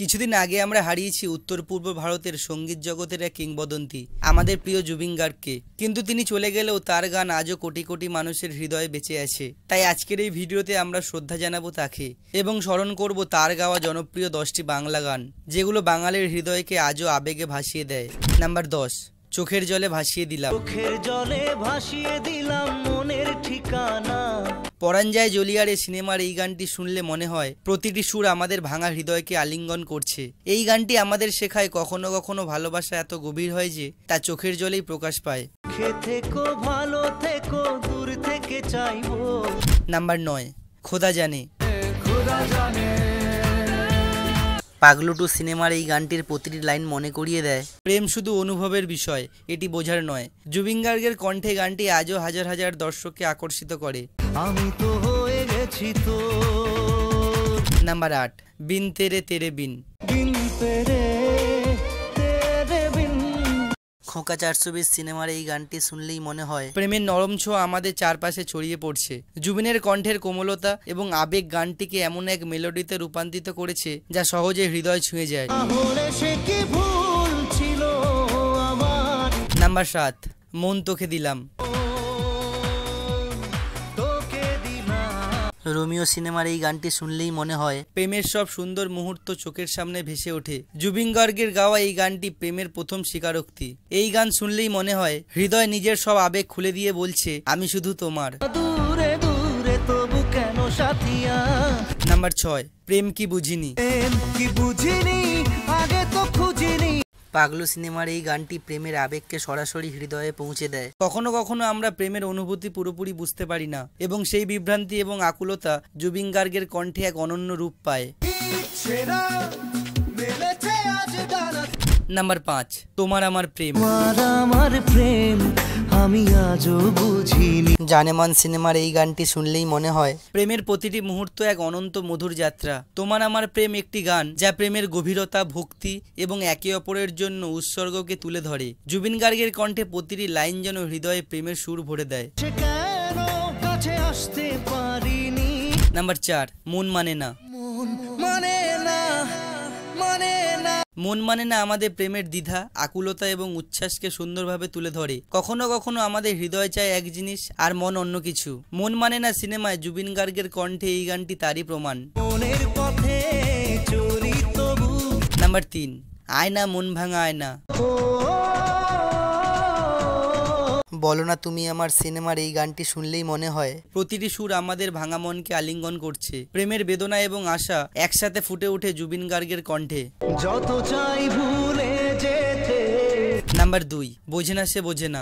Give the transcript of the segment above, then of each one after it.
কিছুদিন আগে আমরা হারিয়েছি উত্তর পূর্ব ভারতের সঙ্গীত জগতের এক কিংবদন্তি আমাদের প্রিয় জুবিন গার্গকে। কিন্তু তিনি চলে গেলেও তার গান আজও কোটি কোটি মানুষের হৃদয়ে বেঁচে আছে। তাই আজকের এই ভিডিওতে আমরা শ্রদ্ধা জানাবো তাকে এবং স্মরণ করব তার গাওয়া জনপ্রিয় 10টি বাংলা গান, যেগুলো বাঙালির হৃদয়কে আজও আবেগে ভাসিয়ে দেয়। নাম্বার 10, চোখের জলে ভাসিয়ে দিলাম। চোখের জলে ভাসিয়ে দিলাম মনের ঠিকানা। পরাণ যায় জ্বলিয়ারে সিনেমার এই গানটি শুনলে মনে হয় প্রতিটি সুর আমাদের ভাঙা হৃদয়কে আলিঙ্গন করছে। এই গানটি আমাদের শেখায় কখনো কখনো ভালোবাসা এত গভীর হয় যে তা চোখের জলেই প্রকাশ পায়। থেকো ভালো থেকো, দূর থেকে চাইবো। নাম্বার 9, খোদা জানে। খোদা জানে। পাগলু 2 সিনেমার এই গানটির প্রতিটি লাইন মনে করিয়ে দেয় প্রেম শুধু অনুভবের বিষয়, এটি বোঝার নয়। জুবিন গার্গের কণ্ঠে গানটি আজও হাজার হাজার দর্শককে আকর্ষিত করে। আমি তো হয়ে গেছি তো। নাম্বার 8, বিন তেরে তেরে বিন। বিন তেরে তেরে বিন। খোকা 420 সিনেমার এই গানটি শুনলেই মনে হয় প্রেমের নরম ছোঁয়া আমাদের চারপাশে ছড়িয়ে পড়ছে। জুবিনের কণ্ঠের কোমলতা এবং আবেগ গানটিকে এমন এক মেলোডিতে রূপান্তরিত করেছে যা সহজে হৃদয় ছুঁয়ে যায়। নাম্বার 7, মন তোকে দিলাম। রোমিও সিনেমার এই গানটি শুনলেই মনে হয় প্রেমের সব সুন্দর মুহূর্ত চোখের সামনে ভেসে ওঠে। জুবিন গার্গের গাওয়া এই গানটি প্রেমের প্রথম স্বীকারোক্তি। এই গান শুনলেই মনে হয় হৃদয় নিজের সব আবেগ খুলে দিয়ে বলছে আমি শুধু তোমার। দূরে দূরে তবু কেন সাথিয়া। নাম্বার 6, প্রেম কি বুঝিনি। প্রেম কি বুঝিনি, আগে তো খুঁজিনি। পাগলু সিনেমার এই গানটি প্রেমের আবেগকে সরাসরি হৃদয়ে পৌঁছে দেয়। কখনো কখনো আমরা প্রেমের অনুভূতি পুরোপুরি বুঝতে পারি না এবং সেই বিভ্রান্তি এবং আকুলতা জুবিন গার্গের কণ্ঠে এক অনন্য রূপ পায়। নাম্বার 5, তোমার আমার প্রেম। আমার প্রেম আমি আজও বুঝিনি। জানেমান সিনেমার এই গানটি শুনলেই মনে হয় প্রেমের প্রতিটি মুহূর্ত এক অনন্ত মধুর যাত্রা। তোমার আমার প্রেম একটি গান যা প্রেমের গভীরতা, ভক্তি এবং একে অপরের জন্য উৎসর্গকে তুলে ধরে। জুবিন গার্গের কণ্ঠে প্রতিটি লাইন যেন হৃদয়ে প্রেমের সুর ভরে দেয়। নাম্বার 4, মন মানে না। মন মানে না আমাদের প্রেমের দ্বিধা, আকুলতা এবং উচ্ছ্বাসকে সুন্দরভাবে তুলে ধরে। কখনো কখনো আমাদের হৃদয় চায় এক জিনিস আর মন অন্য কিছু। মন মানে না সিনেমায় জুবিন গার্গের কণ্ঠে এই গানটি তারই প্রমাণ। নাম্বার 3, আয়না মন ভাঙা আয়না। বলো না তুমি আমার সিনেমার এই গানটি শুনলেই মনে হয় প্রতিটি সুর আমাদের ভাঙা মনকে আলিঙ্গন করছে। প্রেমের বেদনা এবং আশা একসাথে ফুটে ওঠে জুবিন গার্গের কণ্ঠে। যত চাই ভুলে যেতে। নাম্বার 2, বোঝে না সে বোঝে না।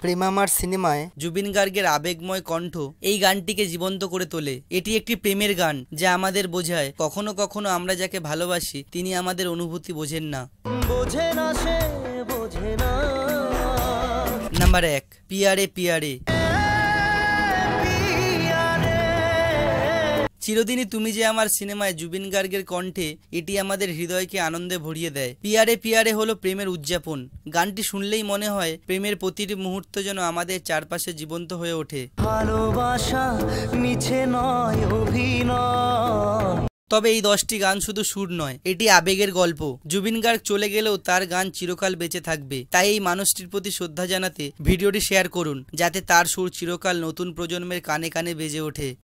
প্রেম আমার সিনেমায় জুবিন গার্গের আবেগময় কণ্ঠ এই গানটিকে জীবন্ত করে তোলে। এটি একটি প্রেমের গান যা আমাদের বোঝায় কখনো কখনো আমরা যাকে ভালোবাসি তিনি আমাদের অনুভূতি বোঝেন না। নাম্বার 1, পিয়ারে পিয়ারে। চিরদিনই তুমি যে আমার সিনেমায় জুবিন গার্গের কণ্ঠে এটি আমাদের হৃদয়কে আনন্দে ভরিয়ে দেয়। পিয়ারে পিয়ারে হলো প্রেমের উদযাপন। গানটি শুনলেই মনে হয় প্রেমের প্রতিটি মুহূর্ত যেন আমাদের চারপাশে জীবন্ত হয়ে ওঠে। ভালোবাসা মিছে নয়, অভিনয়। তবে এই 10টি গান শুধু সুর নয়, এটি আবেগের গল্প। জুবিন গার্গ চলে গেলেও তার গান চিরকাল বেঁচে থাকবে। তাই এই মানুষটির প্রতি শ্রদ্ধা জানাতে ভিডিওটি শেয়ার করুন, যাতে তার সুর চিরকাল নতুন প্রজন্মের কানে কানে বেজে ওঠে।